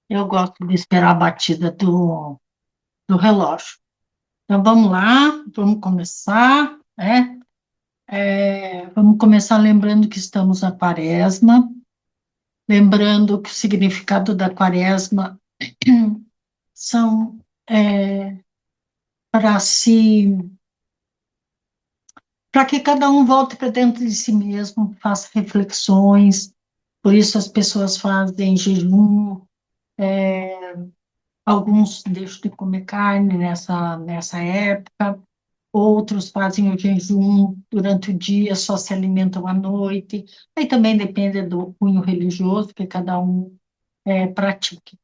Eu gosto de esperar a batida do relógio. Então, vamos lá, vamos começar, né? Vamos começar lembrando que estamos na quaresma, lembrando que o significado da quaresma são para si, para que cada um volte para dentro de si mesmo, faça reflexões. Por isso as pessoas fazem jejum, alguns deixam de comer carne nessa época. Outros fazem o jejum durante o dia, só se alimentam à noite. Aí também depende do cunho religioso que cada um pratique.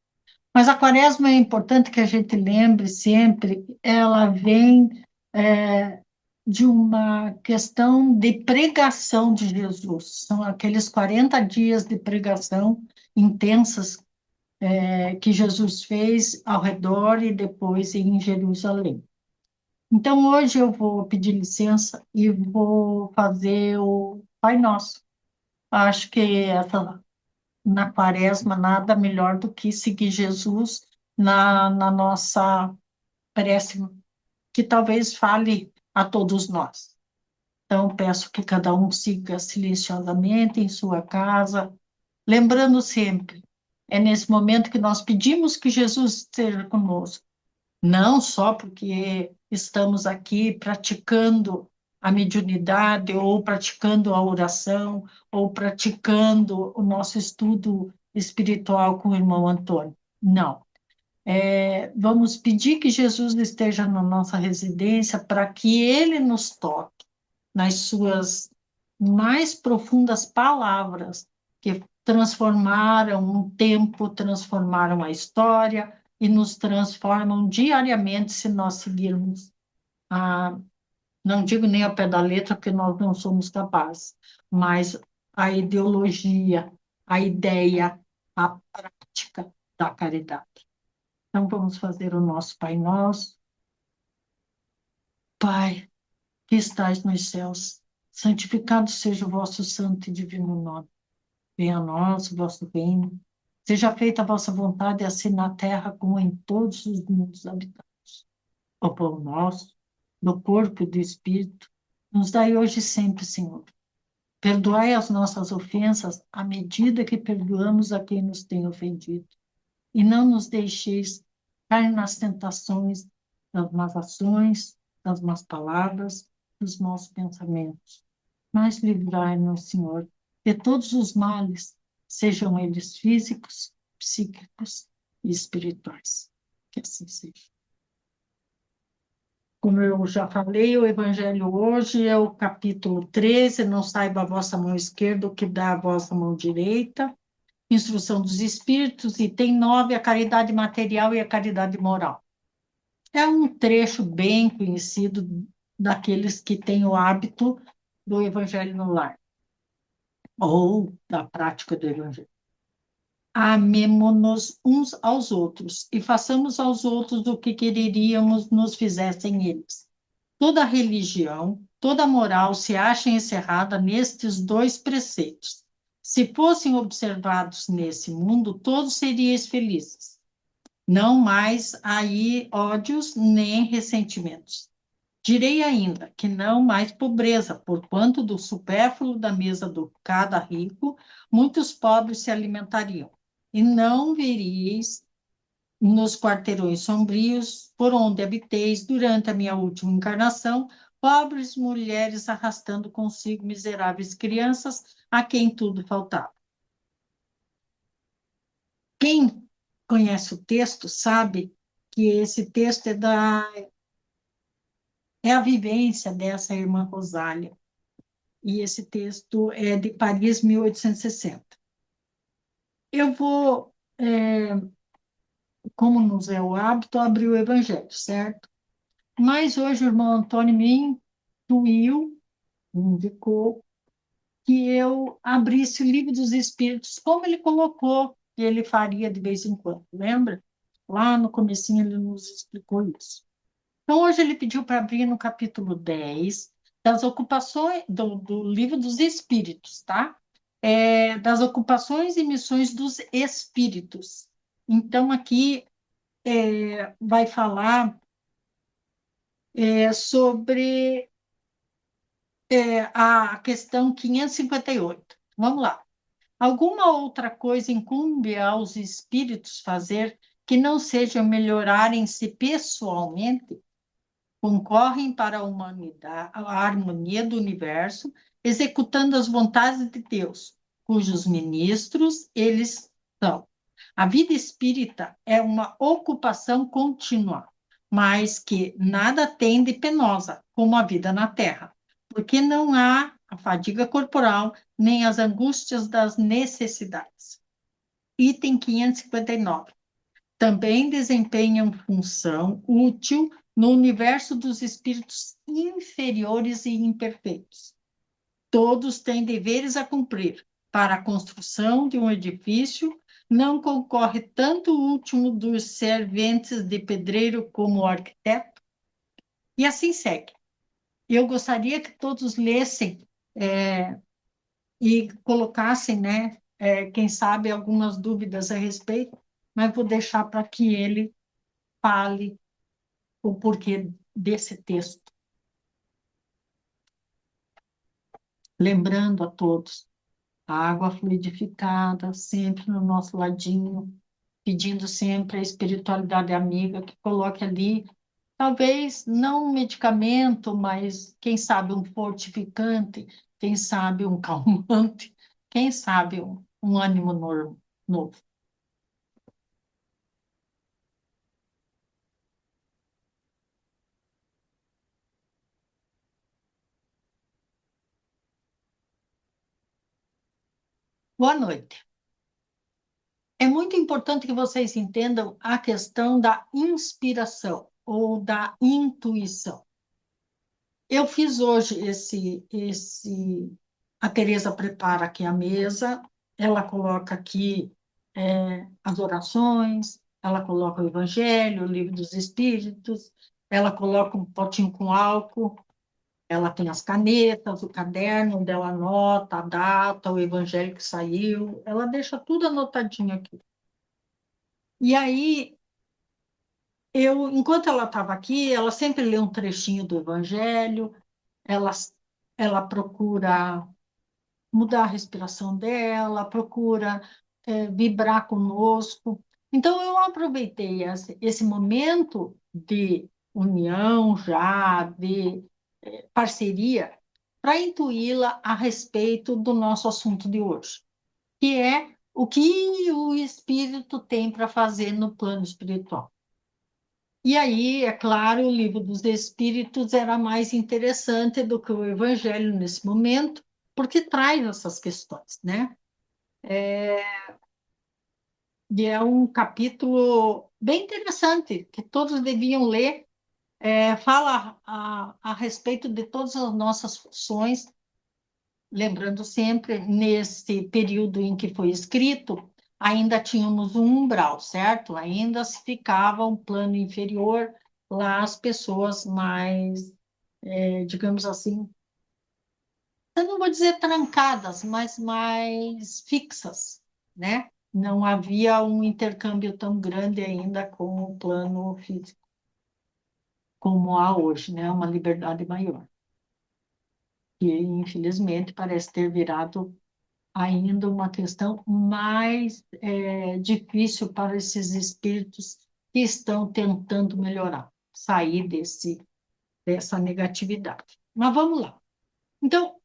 Mas a quaresma é importante que a gente lembre sempre, ela vem é, de uma questão de pregação de Jesus. São aqueles 40 dias de pregação intensas que Jesus fez ao redor e depois em Jerusalém. Então, hoje eu vou pedir licença e vou fazer o Pai Nosso. Acho que na quaresma nada melhor do que seguir Jesus na nossa prece, que talvez fale a todos nós. Então, peço que cada um siga silenciosamente em sua casa, lembrando sempre, é nesse momento que nós pedimos que Jesus esteja conosco. Não só porque estamos aqui praticando a mediunidade, ou praticando a oração, ou praticando o nosso estudo espiritual com o irmão Antônio. Não. Vamos pedir que Jesus esteja na nossa residência para que ele nos toque nas suas mais profundas palavras, que transformaram um tempo, transformaram a história e nos transformam diariamente se nós seguirmos a, não digo nem ao pé da letra, porque nós não somos capazes, mas a ideologia, a ideia, a prática da caridade. Então vamos fazer o nosso Pai Nosso. Pai, que estais nos céus, santificado seja o vosso santo e divino nome. Venha a nós o vosso reino. Seja feita a vossa vontade, assim na terra como em todos os mundos habitados. O pão nosso, do corpo e do espírito, nos dai hoje e sempre, Senhor. Perdoai as nossas ofensas, à medida que perdoamos a quem nos tem ofendido. E não nos deixeis cair nas tentações das más ações, das más palavras, dos maus pensamentos. Mas livrai-nos, Senhor, de todos os males, sejam eles físicos, psíquicos e espirituais. Que assim seja. Como eu já falei, o Evangelho hoje é o capítulo 13. Não saiba a vossa mão esquerda o que dá a vossa mão direita. Instrução dos Espíritos, item 9, a caridade material e a caridade moral. É um trecho bem conhecido daqueles que têm o hábito do Evangelho no lar, ou da prática do Evangelho. Amemo-nos uns aos outros e façamos aos outros o que quereríamos nos fizessem eles. Toda religião, toda moral se acha encerrada nestes dois preceitos. Se fossem observados nesse mundo, todos seríeis felizes. Não mais aí ódios nem ressentimentos. Direi ainda que não mais pobreza, porquanto do supérfluo da mesa do cada rico, muitos pobres se alimentariam. E não veríeis nos quarteirões sombrios, por onde habiteis durante a minha última encarnação, pobres mulheres arrastando consigo miseráveis crianças, a quem tudo faltava. Quem conhece o texto sabe que esse texto é a vivência dessa irmã Rosália. E esse texto é de Paris, 1860. Eu vou, como nos é o hábito, abrir o Evangelho, certo? Mas hoje o irmão Antônio me intuiu, me indicou, que eu abrisse o Livro dos Espíritos, como ele colocou que ele faria de vez em quando, lembra? Lá no comecinho ele nos explicou isso. Então, hoje ele pediu para abrir no capítulo 10 das ocupações do Livro dos Espíritos, tá? Das ocupações e missões dos espíritos. Então, aqui vai falar sobre a questão 558. Vamos lá. Alguma outra coisa incumbe aos espíritos fazer que não seja melhorarem-se pessoalmente? Concorrem para a humanidade, a harmonia do universo, executando as vontades de Deus, cujos ministros eles são. A vida espírita é uma ocupação contínua, mas que nada tem de penosa, como a vida na Terra, porque não há a fadiga corporal nem as angústias das necessidades. Item 559. Também desempenham função útil no universo dos espíritos inferiores e imperfeitos. Todos têm deveres a cumprir. Para a construção de um edifício, não concorre tanto o último dos serventes de pedreiro como o arquiteto? E assim segue. Eu gostaria que todos lessem e colocassem, né, quem sabe, algumas dúvidas a respeito, mas vou deixar para que ele fale o porquê desse texto. Lembrando a todos, a água fluidificada, sempre no nosso ladinho, pedindo sempre a espiritualidade amiga que coloque ali, talvez não um medicamento, mas quem sabe um fortificante, quem sabe um calmante, quem sabe um ânimo novo. Boa noite. É muito importante que vocês entendam a questão da inspiração ou da intuição. Eu fiz hoje a Teresa prepara aqui a mesa, ela coloca aqui as orações, ela coloca o Evangelho, o Livro dos Espíritos, ela coloca um potinho com álcool, ela tem as canetas, o caderno onde ela anota a data, o Evangelho que saiu, ela deixa tudo anotadinho aqui. E aí, enquanto ela estava aqui, ela sempre lê um trechinho do Evangelho, ela, ela procura mudar a respiração dela, procura vibrar conosco. Então, eu aproveitei esse momento de união já, de parceria, para intuí-la a respeito do nosso assunto de hoje, que é o que o espírito tem para fazer no plano espiritual. E aí, é claro, o livro dos Espíritos era mais interessante do que o Evangelho nesse momento, porque traz essas questões, né? E é um capítulo bem interessante, que todos deviam ler. Fala a respeito de todas as nossas funções, lembrando sempre, nesse período em que foi escrito, ainda tínhamos um umbral, certo? Ainda se ficava um plano inferior, lá as pessoas mais digamos assim, eu não vou dizer trancadas, mas mais fixas, né? Não havia um intercâmbio tão grande ainda com o plano físico como há hoje, né? Uma liberdade maior. E, infelizmente, parece ter virado ainda uma questão mais difícil para esses espíritos que estão tentando melhorar, sair dessa negatividade. Mas vamos lá. Então,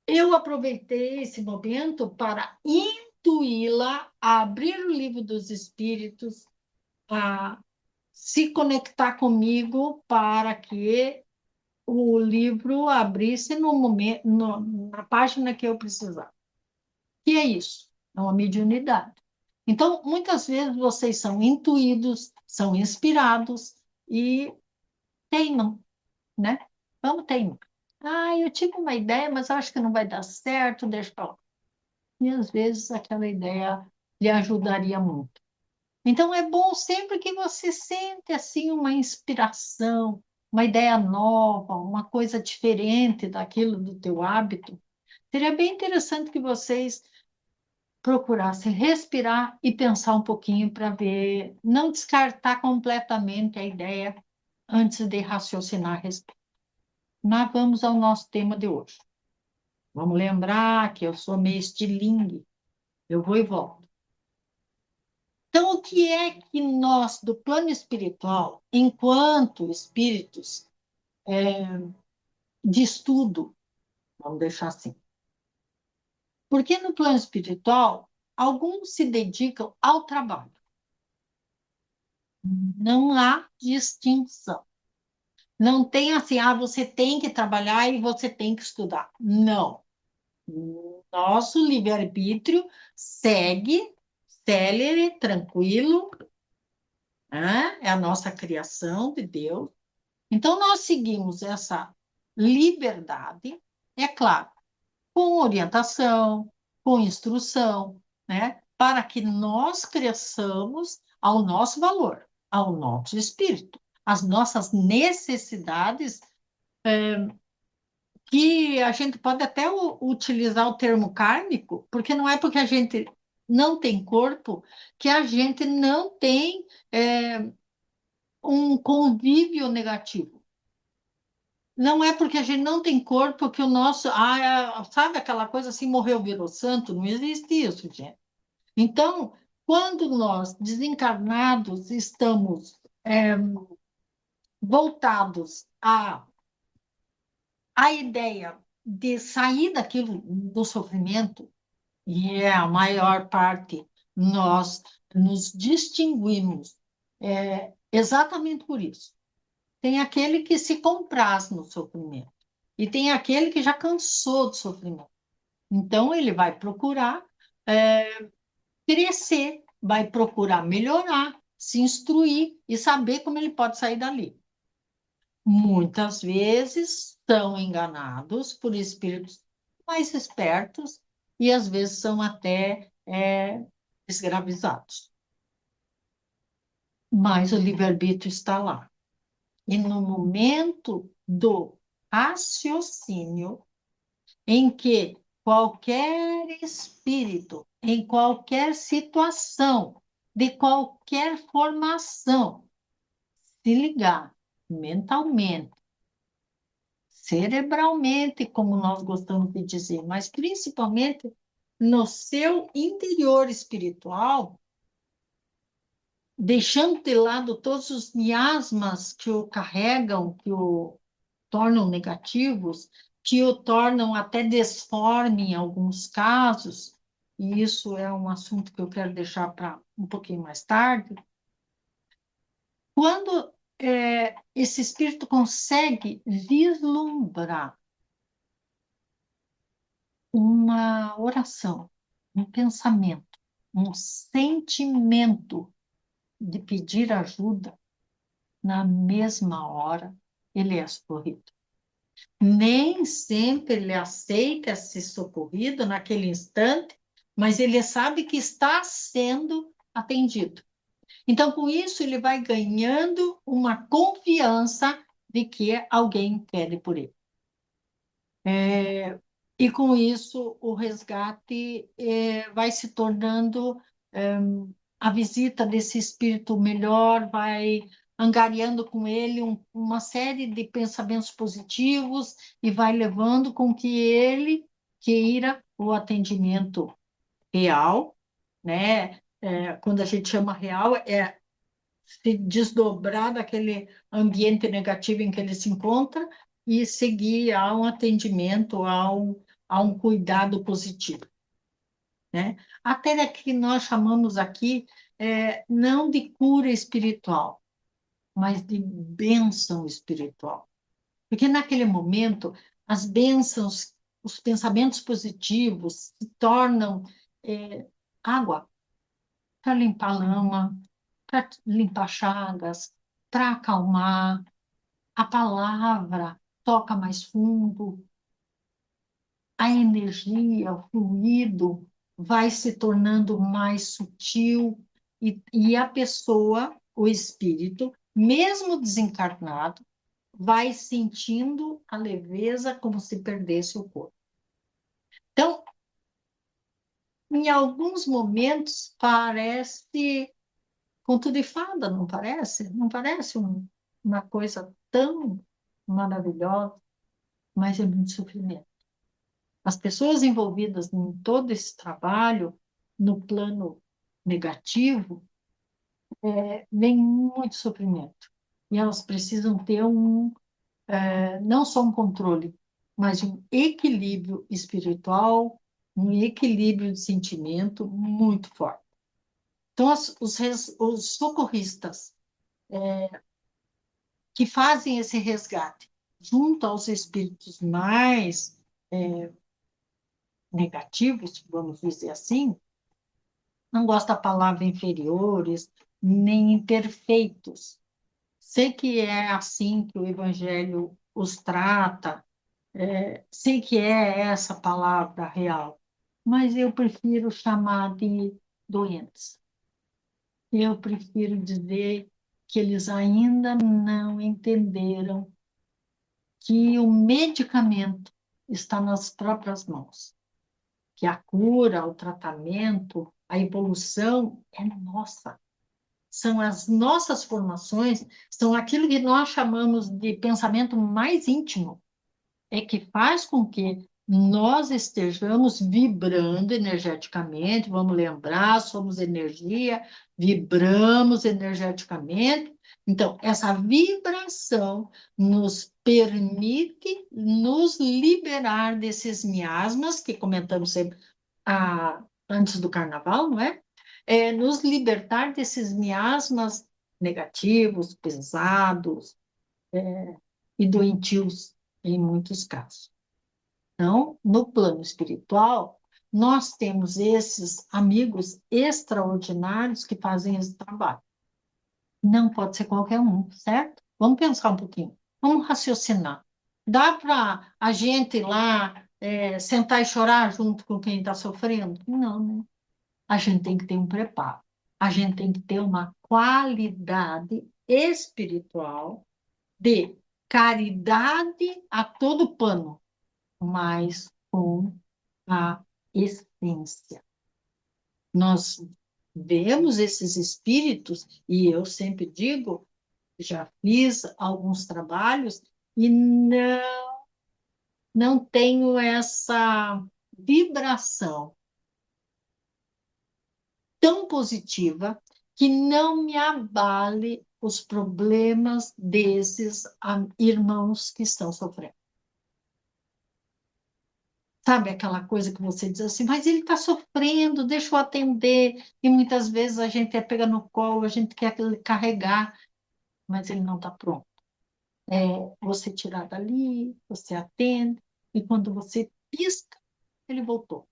eu aproveitei esse momento para intuí-la a abrir o livro dos Espíritos, a se conectar comigo para que o livro abrisse no momento, na página que eu precisava. E é isso, é uma mediunidade. Então, muitas vezes vocês são intuídos, são inspirados e teimam, né? Vamos teimar. Ah, eu tive uma ideia, mas acho que não vai dar certo, deixa para lá. E às vezes aquela ideia lhe ajudaria muito. Então é bom sempre que você sente assim uma inspiração, uma ideia nova, uma coisa diferente daquilo do teu hábito. Seria bem interessante que vocês procurar se respirar e pensar um pouquinho para ver, não descartar completamente a ideia antes de raciocinar a respeito. Mas vamos ao nosso tema de hoje. Vamos lembrar que eu sou meio estilingue, eu vou e volto. Então, o que é que nós, do plano espiritual, enquanto espíritos de estudo, vamos deixar assim, porque no plano espiritual, alguns se dedicam ao trabalho. Não há distinção. Não tem assim, você tem que trabalhar e você tem que estudar. Não. Nosso livre-arbítrio segue célere, tranquilo, né? É a nossa criação de Deus. Então, nós seguimos essa liberdade, é claro, com orientação, com instrução, né? Para que nós cresçamos ao nosso valor, ao nosso espírito, às nossas necessidades, que a gente pode até utilizar o termo kármico, porque não é porque a gente não tem corpo que a gente não tem um convívio negativo. Não é porque a gente não tem corpo que o nosso. Sabe aquela coisa assim, morreu, virou santo? Não existe isso, gente. Então, quando nós, desencarnados, estamos voltados à ideia de sair daquilo do sofrimento, e é a maior parte, nós nos distinguimos exatamente por isso. Tem aquele que se compraz no sofrimento, e tem aquele que já cansou do sofrimento. Então, ele vai procurar crescer, vai procurar melhorar, se instruir e saber como ele pode sair dali. Muitas vezes são enganados por espíritos mais espertos e às vezes são até escravizados. Mas o livre-arbítrio está lá. E no momento do raciocínio, em que qualquer espírito, em qualquer situação, de qualquer formação, se ligar mentalmente, cerebralmente, como nós gostamos de dizer, mas principalmente no seu interior espiritual, deixando de lado todos os miasmas que o carregam, que o tornam negativos, que o tornam até desforme em alguns casos, e isso é um assunto que eu quero deixar para um pouquinho mais tarde. Quando esse espírito consegue vislumbrar uma oração, um pensamento, um sentimento de pedir ajuda, na mesma hora ele é socorrido. Nem sempre ele aceita ser socorrido naquele instante, mas ele sabe que está sendo atendido. Então, com isso, ele vai ganhando uma confiança de que alguém pede por ele. E com isso, o resgate vai se tornando a visita desse espírito melhor, vai angariando com ele uma série de pensamentos positivos e vai levando com que ele queira o atendimento real, né? Quando a gente chama real, é se desdobrar daquele ambiente negativo em que ele se encontra e seguir a um atendimento, a um cuidado positivo, né? Até que nós chamamos aqui não de cura espiritual, mas de bênção espiritual. Porque naquele momento, as bênçãos, os pensamentos positivos se tornam água para limpar lama, para limpar chagas, para acalmar. A palavra toca mais fundo, a energia, o fluido vai se tornando mais sutil e a pessoa, o espírito, mesmo desencarnado, vai sentindo a leveza como se perdesse o corpo. Então, em alguns momentos parece conto de fada, não parece? Não parece uma coisa tão maravilhosa, mas é muito sofrimento. As pessoas envolvidas em todo esse trabalho, no plano negativo, vem muito sofrimento. E elas precisam ter não só um controle, mas um equilíbrio espiritual, um equilíbrio de sentimento muito forte. Então, os socorristas que fazem esse resgate junto aos espíritos mais negativos, vamos dizer assim, não gosto da palavra inferiores, nem imperfeitos. Sei que é assim que o Evangelho os trata, sei que é essa palavra real, mas eu prefiro chamar de doentes. Eu prefiro dizer que eles ainda não entenderam que o medicamento está nas próprias mãos, que a cura, o tratamento, a evolução é nossa. São as nossas formações, são aquilo que nós chamamos de pensamento mais íntimo, é que faz com que nós estejamos vibrando energeticamente, vamos lembrar, somos energia, vibramos energeticamente. Então, essa vibração nos permite nos liberar desses miasmas que comentamos sempre antes do carnaval, não é? Nos libertar desses miasmas negativos, pesados, e doentios em muitos casos. Então, no plano espiritual, nós temos esses amigos extraordinários que fazem esse trabalho. Não pode ser qualquer um, certo? Vamos pensar um pouquinho, vamos raciocinar. Dá para a gente ir lá sentar e chorar junto com quem está sofrendo? Não, né? A gente tem que ter um preparo. A gente tem que ter uma qualidade espiritual de caridade a todo pano, mas com a essência. Nós vemos esses espíritos, e eu sempre digo, já fiz alguns trabalhos, e não tenho essa vibração tão positiva que não me abale os problemas desses irmãos que estão sofrendo. Sabe aquela coisa que você diz assim, mas ele está sofrendo, deixa eu atender. E muitas vezes a gente é pega no colo, a gente quer carregar, mas ele não está pronto. Você tirar dali, você atende, e quando você pisca, ele voltou,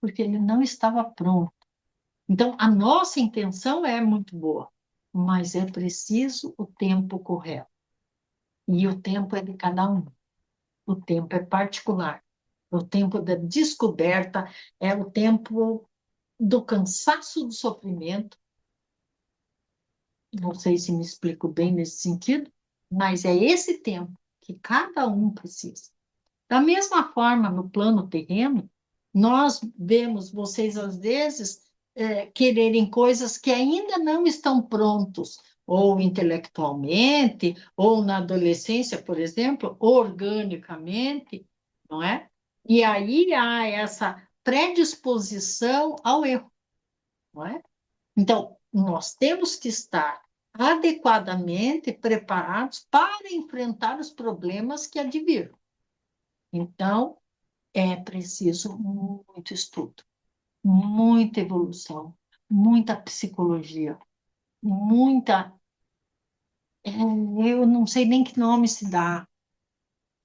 porque ele não estava pronto. Então, a nossa intenção é muito boa, mas é preciso o tempo correto. E o tempo é de cada um. O tempo é particular. O tempo da descoberta é o tempo do cansaço do sofrimento. Não sei se me explico bem nesse sentido, mas é esse tempo que cada um precisa. Da mesma forma, no plano terreno, nós vemos vocês, às vezes, quererem coisas que ainda não estão prontos, ou intelectualmente, ou na adolescência, por exemplo, organicamente, não é? E aí há essa predisposição ao erro, não é? Então, nós temos que estar adequadamente preparados para enfrentar os problemas que advirão. Então, é preciso muito estudo, muita evolução, muita psicologia, muita. Eu não sei nem que nome se dá.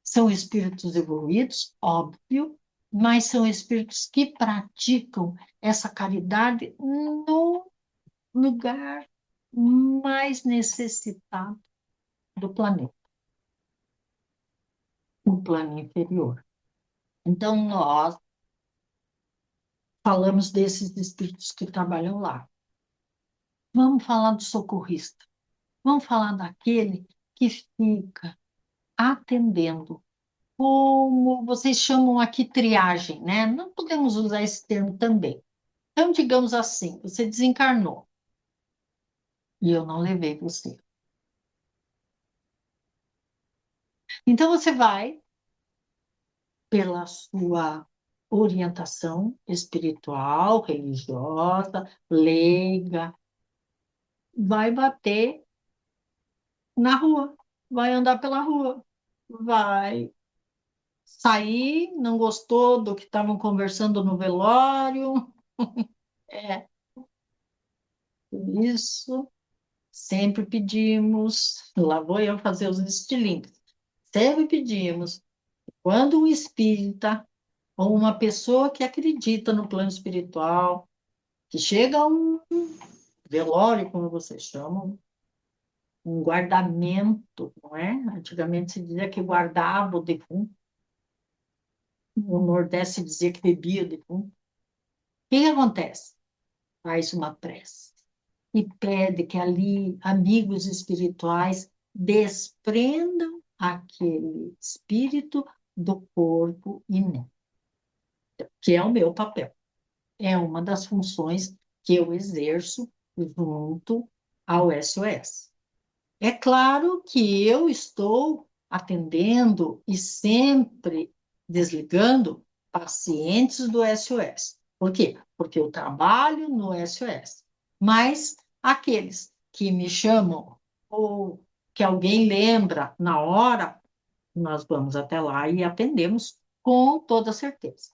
São espíritos evoluídos, óbvio, mas são espíritos que praticam essa caridade no lugar mais necessitado do planeta, o plano inferior. Então, nós falamos desses espíritos que trabalham lá. Vamos falar do socorrista. Vamos falar daquele que fica atendendo, como vocês chamam aqui triagem, né? Não podemos usar esse termo também, Então, digamos assim, você desencarnou e eu não levei você. Então, você vai, pela sua orientação espiritual, religiosa, leiga, vai bater na rua, vai andar pela rua, vai sair, não gostou do que estavam conversando no velório. É, por isso, sempre pedimos, lá vou eu fazer os estilinhos, sempre pedimos, quando um espírita ou uma pessoa que acredita no plano espiritual, que chega a um velório, como vocês chamam, um guardamento, não é? Antigamente se dizia que guardava o defunto, no Nordeste se dizia que bebia o defunto. O que que acontece? Faz uma prece e pede que ali amigos espirituais desprendam aquele espírito do corpo inerte, que é o meu papel. É uma das funções que eu exerço junto ao SOS. É claro que eu estou atendendo e sempre desligando pacientes do SOS. Por quê? Porque eu trabalho no SOS. Mas aqueles que me chamam ou que alguém lembra na hora, nós vamos até lá e atendemos com toda certeza.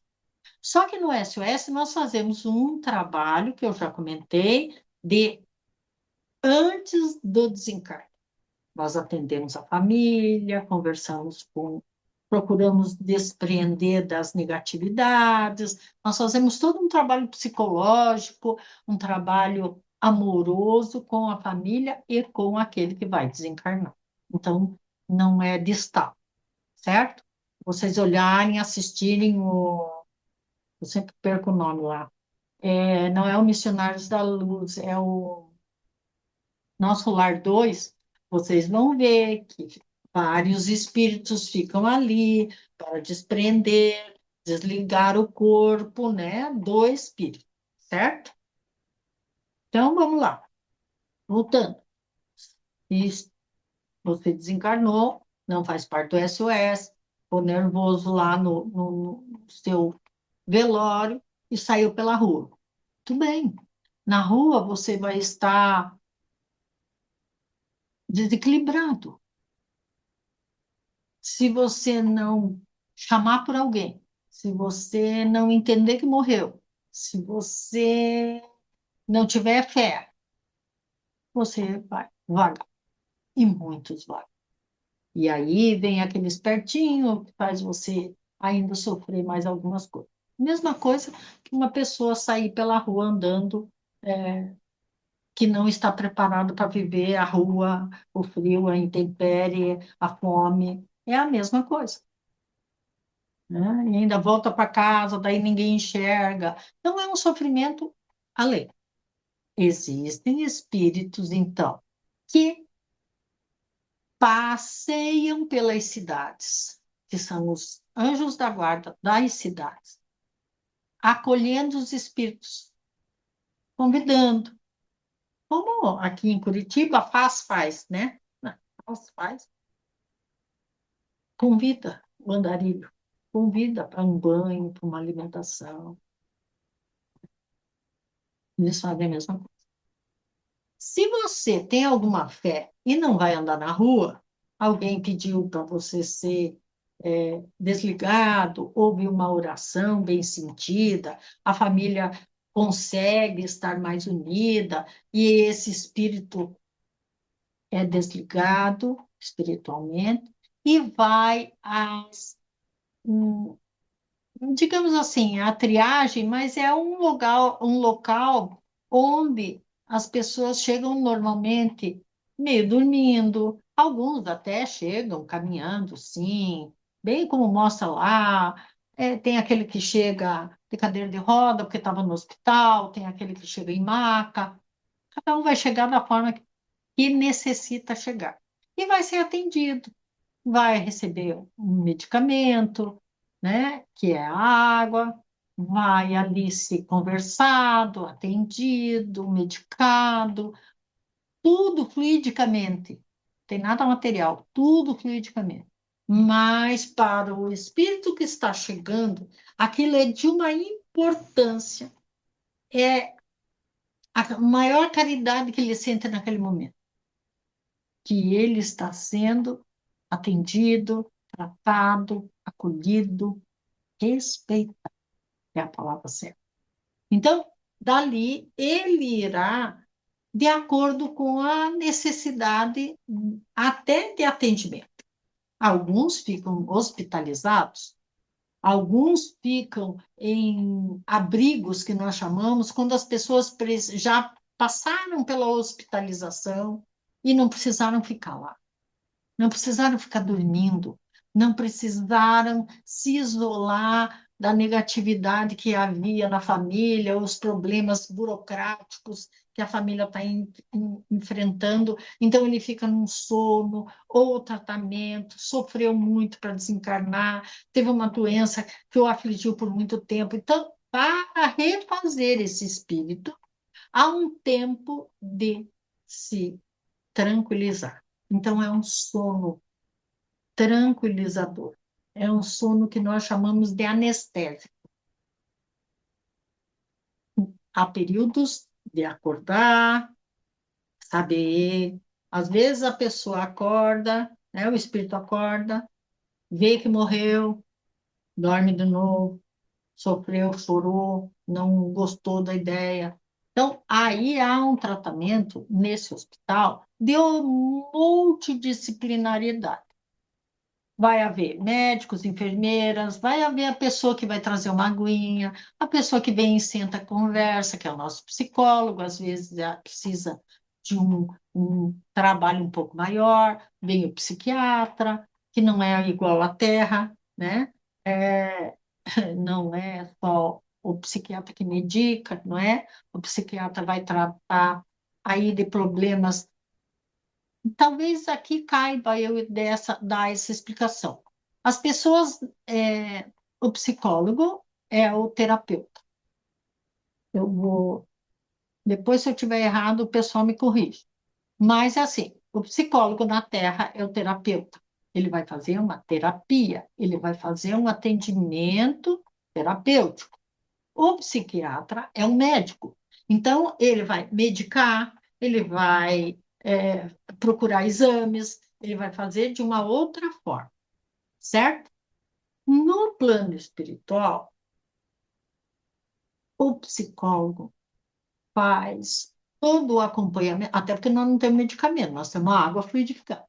Só que no SOS nós fazemos um trabalho que eu já comentei de antes do desencarne. Nós atendemos a família, conversamos com, procuramos desprender das negatividades, nós fazemos todo um trabalho psicológico, um trabalho amoroso com a família e com aquele que vai desencarnar. Então, não é distal, certo? Vocês olharem, assistirem eu sempre perco o nome lá. Não é o Missionários da Luz, é o Nosso Lar 2. Vocês vão ver que vários espíritos ficam ali para desprender, desligar o corpo, né, do espírito, certo? Então, vamos lá. Voltando. Se você desencarnou, não faz parte do SOS, ficou nervoso lá no seu velório e saiu pela rua. Tudo bem. Na rua você vai estar desequilibrado. Se você não chamar por alguém, se você não entender que morreu, se você não tiver fé, você vai vagar. E muitos vagam. E aí vem aquele espertinho que faz você ainda sofrer mais algumas coisas. Mesma coisa que uma pessoa sair pela rua andando, que não está preparado para viver a rua, o frio, a intempérie, a fome. É a mesma coisa. Né? E ainda volta para casa, daí ninguém enxerga. Não é um sofrimento além. Existem espíritos, então, que passeiam pelas cidades, que são os anjos da guarda das cidades, acolhendo os espíritos, convidando. Como aqui em Curitiba, faz, né? Faz, convida o andarilho, convida para um banho, para uma alimentação. Eles fazem a mesma coisa. Se você tem alguma fé e não vai andar na rua, alguém pediu para você ser desligado, houve uma oração bem sentida, a família consegue estar mais unida e esse espírito é desligado espiritualmente e vai às, digamos assim, a triagem, mas é um local onde as pessoas chegam normalmente meio dormindo, alguns até chegam caminhando, sim, bem como mostra lá. Tem aquele que chega de cadeira de roda porque estava no hospital, tem aquele que chega em maca, cada um vai chegar da forma que necessita chegar e vai ser atendido, vai receber um medicamento, né, que é a água. vai ali ser conversado, atendido, medicado, tudo fluidicamente. Tem nada material, tudo fluidicamente. Mas para o espírito que está chegando, aquilo é de uma importância, é a maior caridade que ele sente naquele momento, que ele está sendo atendido, tratado, acolhido, respeitado, é a palavra certa. Então, dali, ele irá de acordo com a necessidade até de atendimento. Alguns ficam hospitalizados, alguns ficam em abrigos, que nós chamamos, quando as pessoas já passaram pela hospitalização e não precisaram ficar lá. Não precisaram ficar dormindo, não precisaram se isolar da negatividade que havia na família, os problemas burocráticos que a família está enfrentando. Então, ele fica num sono ou tratamento, sofreu muito para desencarnar, teve uma doença que o afligiu por muito tempo. Então, para refazer esse espírito, há um tempo de se tranquilizar. Então, é um sono tranquilizador. É um sono que nós chamamos de anestésico. Há períodos de acordar, saber. Às vezes a pessoa acorda, né, o espírito acorda, vê que morreu, dorme de novo, sofreu, chorou, não gostou da ideia. Então, aí há um tratamento nesse hospital de multidisciplinariedade. Vai haver médicos, enfermeiras, vai haver a pessoa que vai trazer uma aguinha, a pessoa que vem e senta conversa, que é o nosso psicólogo, às vezes precisa de um trabalho um pouco maior, vem o psiquiatra, que não é igual à Terra, né? É, não é só o psiquiatra que medica, não é? O psiquiatra vai tratar aí de problemas. Talvez aqui caiba eu dar essa explicação. As pessoas, o psicólogo é o terapeuta. Eu vou, depois, se eu tiver errado, o pessoal me corrige. Mas, assim, o psicólogo na Terra é o terapeuta. Ele vai fazer uma terapia, ele vai fazer um atendimento terapêutico. O psiquiatra é um médico. Então, ele vai medicar, ele vai procurar exames, ele vai fazer de uma outra forma, certo? No plano espiritual, o psicólogo faz todo o acompanhamento, até porque nós não temos medicamento, nós temos água fluidificada.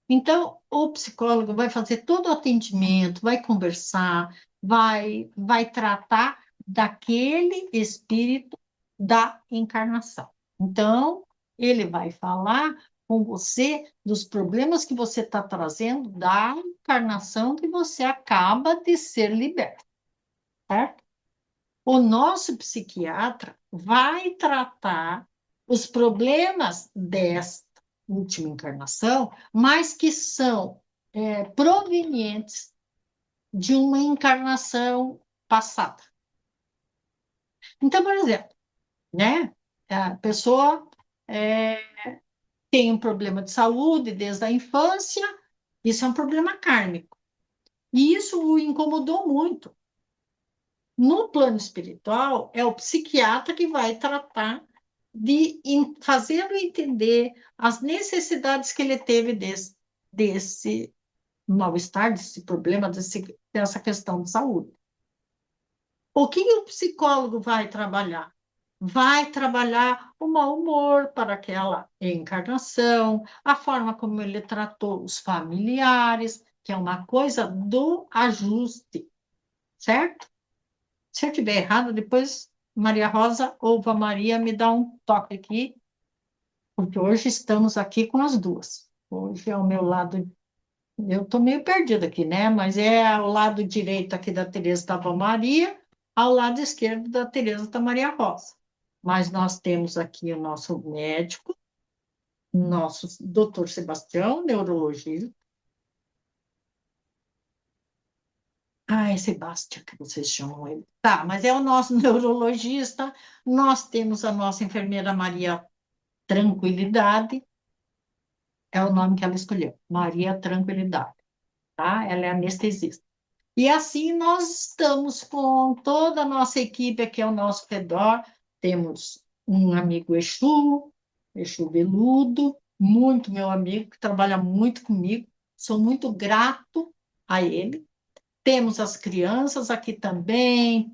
Então, o psicólogo vai fazer todo o atendimento, vai conversar, vai tratar daquele espírito da encarnação. Então, ele vai falar com você dos problemas que você está trazendo da encarnação que você acaba de ser liberto, certo? O nosso psiquiatra vai tratar os problemas desta última encarnação, mas que são provenientes de uma encarnação passada. Então, por exemplo, né, a pessoa é, tem um problema de saúde desde a infância, isso é um problema kármico. E isso o incomodou muito. No plano espiritual, é o psiquiatra que vai tratar de fazê-lo entender as necessidades que ele teve desse mal-estar, desse problema, dessa questão de saúde. O que o psicólogo vai trabalhar? Vai trabalhar o mau humor para aquela encarnação, a forma como ele tratou os familiares, que é uma coisa do ajuste, certo? Se eu estiver errado, depois Maria Rosa ou a Maria me dá um toque aqui, porque hoje estamos aqui com as duas. Hoje é o meu lado, eu estou meio perdida aqui, né? Mas é ao lado direito aqui da Tereza da Ava Maria, ao lado esquerdo da Tereza da Maria Rosa. Mas nós temos aqui o nosso médico, nosso doutor Sebastião, neurologista, Ah, é Sebastião que vocês chamam ele. Tá, mas é o nosso neurologista. Nós temos a nossa enfermeira Maria Tranquilidade, é o nome que ela escolheu, Maria Tranquilidade, tá? Ela é anestesista. E assim nós estamos com toda a nossa equipe aqui ao nosso redor. Temos um amigo Exu, Exu Veludo, muito meu amigo, que trabalha muito comigo. Sou muito grato a ele. Temos as crianças aqui também.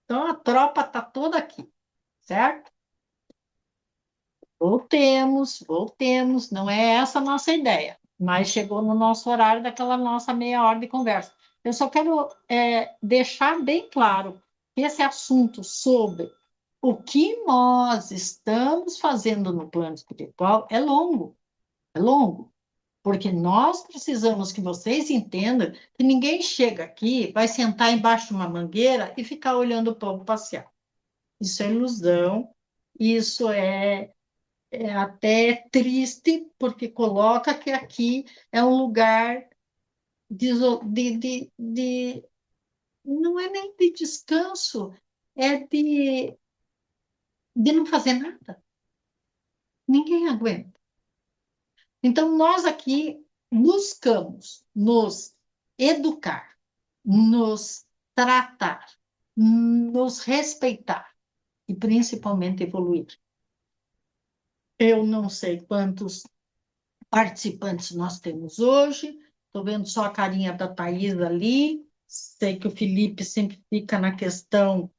Então a tropa está toda aqui, certo? Voltemos, voltemos. Não é essa a nossa ideia, mas chegou no nosso horário daquela nossa meia hora de conversa. Eu só quero deixar bem claro que esse assunto sobre o que nós estamos fazendo no plano espiritual é longo, porque nós precisamos que vocês entendam que ninguém chega aqui, vai sentar embaixo de uma mangueira e ficar olhando o povo passear. Isso é ilusão, isso é até triste, porque coloca que aqui é um lugar não é nem de descanso, é de não fazer nada. Ninguém aguenta. Então, nós aqui buscamos nos educar, nos tratar, nos respeitar e principalmente evoluir. Eu não sei quantos participantes nós temos hoje. Estou vendo só a carinha da Thaís ali. Sei que o Felipe sempre fica na questão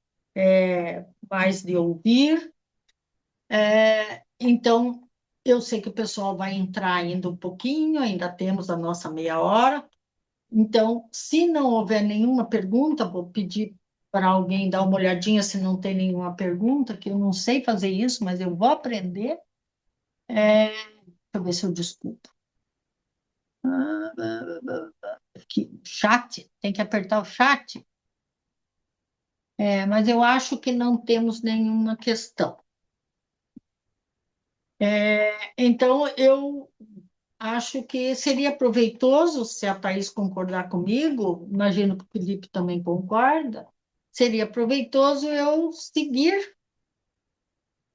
mais de ouvir. Então, eu sei que o pessoal vai entrar ainda um pouquinho, ainda temos a nossa meia hora. Então, se não houver nenhuma pergunta, vou pedir para alguém dar uma olhadinha se não tem nenhuma pergunta, que eu não sei fazer isso, mas eu vou aprender. Deixa eu ver se eu desculpo. Chat, tem que apertar o chat. Mas eu acho que não temos nenhuma questão. Então, eu acho que seria proveitoso, se a Thaís concordar comigo, imagino que o Felipe também concorda, seria proveitoso eu seguir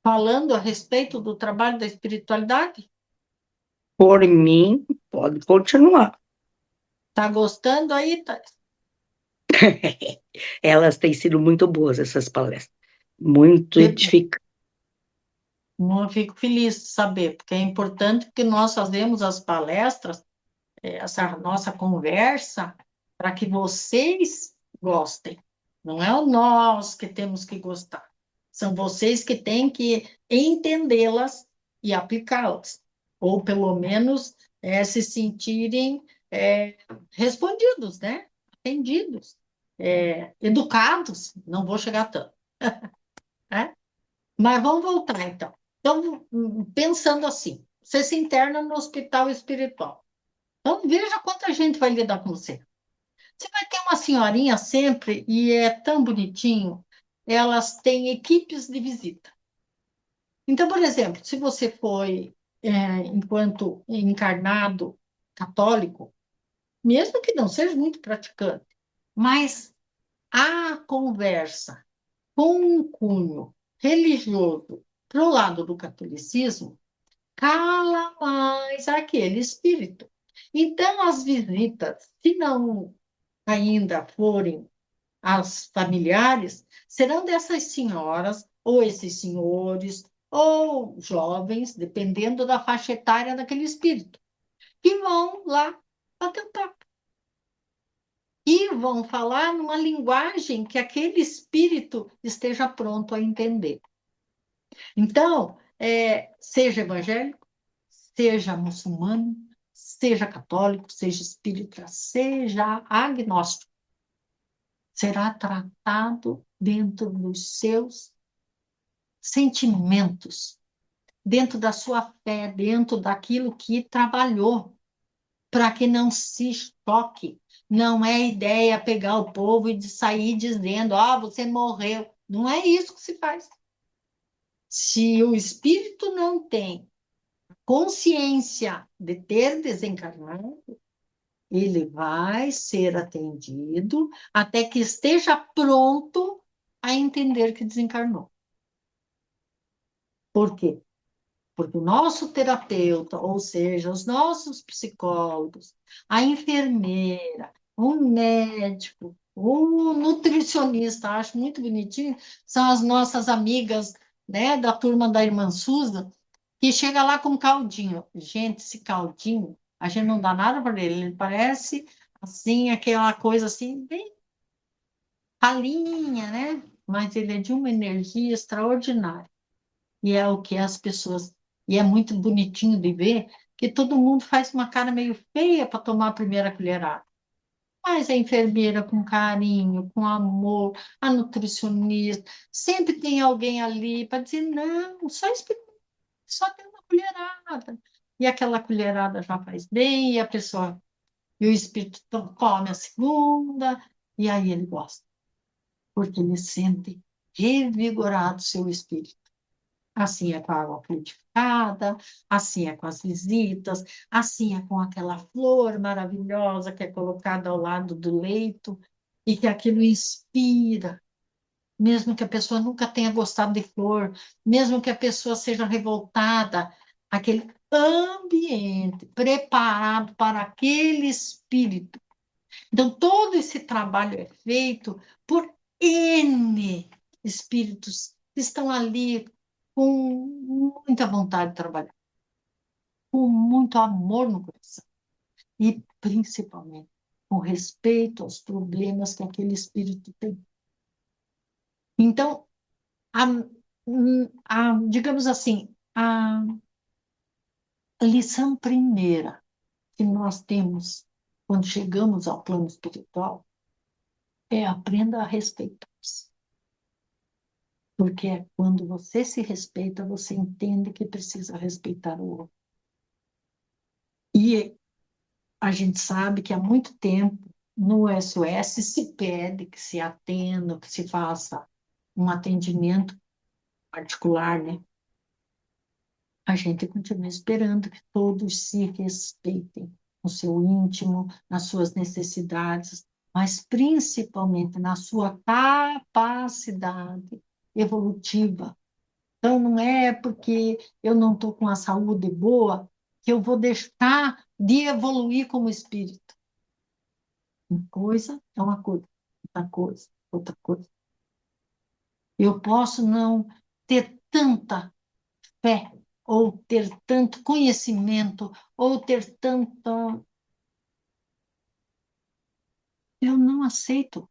falando a respeito do trabalho da espiritualidade. Por mim, pode continuar. Tá gostando aí, Thaís? Elas têm sido muito boas, essas palestras. Muito Que bom. edificantes. Eu fico feliz de saber, porque é importante que nós fazemos as palestras, essa nossa conversa, para que vocês gostem. Não é o nós que temos que gostar. São vocês que têm que entendê-las e aplicá-las. Ou, pelo menos, se sentirem respondidos, né? Atendidos, educados. Não vou chegar tanto, né? Mas vamos voltar, então. Então, pensando assim, você se interna no hospital espiritual. Então, veja quanta gente vai lidar com você. Você vai ter uma senhorinha sempre, e é tão bonitinho, elas têm equipes de visita. Então, por exemplo, se você foi, enquanto encarnado católico, mesmo que não seja muito praticante, mas a conversa com um cunho religioso para o lado do catolicismo cala mais aquele espírito. Então, as visitas, se não ainda forem as familiares, serão dessas senhoras, ou esses senhores, ou jovens, dependendo da faixa etária daquele espírito, que vão lá bater o papo. E vão falar numa linguagem que aquele espírito esteja pronto a entender. Então, seja evangélico, seja muçulmano, seja católico, seja espírita, seja agnóstico, será tratado dentro dos seus sentimentos, dentro da sua fé, dentro daquilo que trabalhou, para que não se choque. Não é ideia pegar o povo e de sair dizendo: ah, você morreu. Não é isso que se faz. Se o espírito não tem consciência de ter desencarnado, ele vai ser atendido até que esteja pronto a entender que desencarnou. Por quê? Porque o nosso terapeuta, ou seja, os nossos psicólogos, a enfermeira, o médico, o nutricionista, acho muito bonitinho, são as nossas amigas, né, da turma da irmã Suza, que chega lá com caldinho. Gente, esse caldinho, a gente não dá nada para ele, ele parece assim, aquela coisa assim, bem ralinha, né? Mas ele é de uma energia extraordinária. E é o que as pessoas. E é muito bonitinho de ver que todo mundo faz uma cara meio feia para tomar a primeira colherada. Mas a enfermeira com carinho, com amor, a nutricionista, sempre tem alguém ali para dizer: não, só tem uma colherada. E aquela colherada já faz bem, e a pessoa, e o espírito come a segunda, e aí ele gosta, porque ele sente revigorado seu espírito. Assim é com a água purificada, assim é com as visitas, assim é com aquela flor maravilhosa que é colocada ao lado do leito e que aquilo inspira, mesmo que a pessoa nunca tenha gostado de flor, mesmo que a pessoa seja revoltada, aquele ambiente preparado para aquele espírito. Então, todo esse trabalho é feito por N espíritos que estão ali com muita vontade de trabalhar, com muito amor no coração e, principalmente, com respeito aos problemas que aquele espírito tem. Então, a, digamos assim, a lição primeira que nós temos quando chegamos ao plano espiritual é aprenda a respeitar-se. Porque é quando você se respeita, você entende que precisa respeitar o outro. E a gente sabe que há muito tempo no SOS se pede que se atenda, que se faça um atendimento particular, né? A gente continua esperando que todos se respeitem no seu íntimo, nas suas necessidades, mas principalmente na sua capacidade evolutiva. Então, não é porque eu não estou com a saúde boa que eu vou deixar de evoluir como espírito. Uma coisa é uma coisa, outra coisa, outra coisa. Eu posso não ter tanta fé, ou ter tanto conhecimento, ou ter tanto. Eu não aceito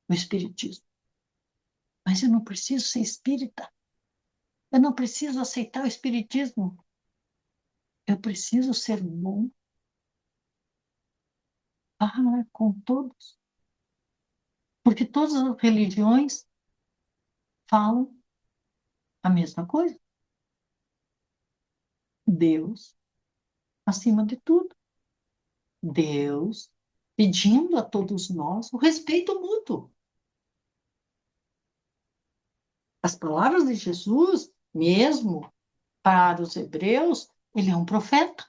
o espiritismo, mas eu não preciso ser espírita. Eu não preciso aceitar o espiritismo. Eu preciso ser bom para com todos. Porque todas as religiões falam a mesma coisa. Deus acima de tudo. Deus pedindo a todos nós o respeito mútuo. As palavras de Jesus, mesmo para os hebreus, ele é um profeta.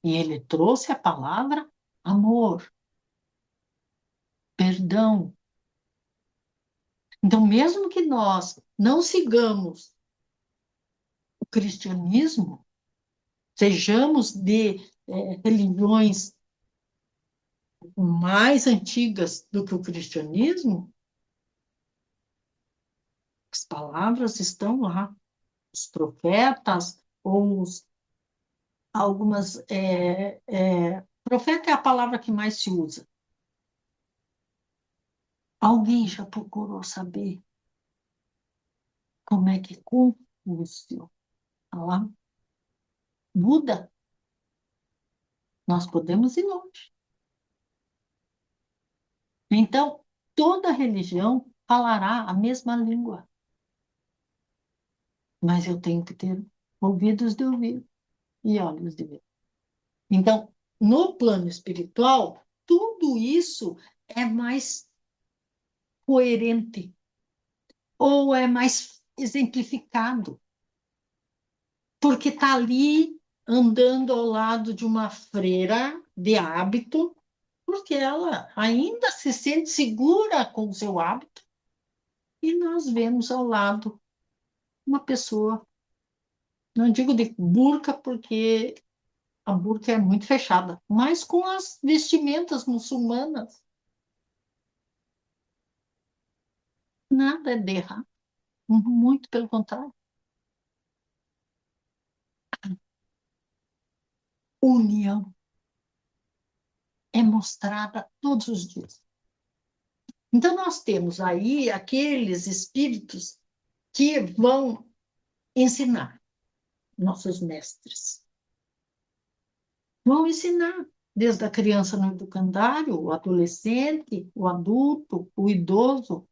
E ele trouxe a palavra amor, perdão. Então, mesmo que nós não sigamos o cristianismo, sejamos de religiões mais antigas do que o cristianismo, as palavras estão lá. Os profetas, ou algumas. Profeta é a palavra que mais se usa. Alguém já procurou saber como é que Confúcio falava? Buda, nós podemos ir longe. Então, toda religião falará a mesma língua, mas eu tenho que ter ouvidos de ouvir e olhos de ver. Então, no plano espiritual, tudo isso é mais coerente ou é mais exemplificado, porque está ali andando ao lado de uma freira de hábito, porque ela ainda se sente segura com o seu hábito, e nós vemos ao lado uma pessoa, não digo de burca, porque a burca é muito fechada, mas com as vestimentas muçulmanas, nada é de errado, muito pelo contrário. União é mostrada todos os dias. Então, nós temos aí aqueles espíritos que vão ensinar, nossos mestres. Vão ensinar, desde a criança no educandário, o adolescente, o adulto, o idoso.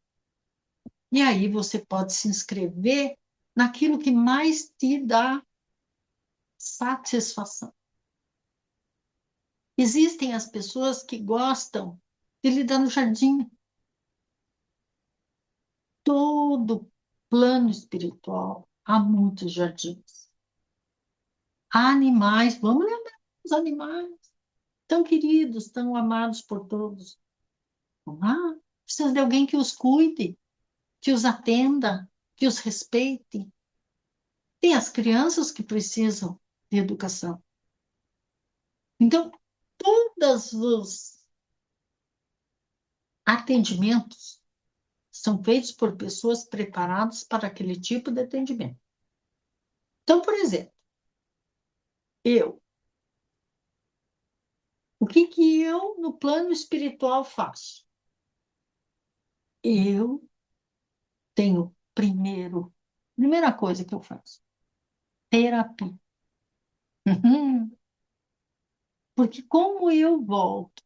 E aí você pode se inscrever naquilo que mais te dá satisfação. Existem as pessoas que gostam de lidar no jardim. Todo plano espiritual há muitos jardins. Há animais, vamos lembrar dos animais, tão queridos, tão amados por todos. Ah, precisa de alguém que os cuide, que os atenda, que os respeite. Tem as crianças que precisam de educação. Então, todos os atendimentos são feitos por pessoas preparadas para aquele tipo de atendimento. Então, por exemplo, eu, o que que eu, no plano espiritual, faço? Eu tenho primeira coisa que eu faço, terapia. Uhum. Porque como eu volto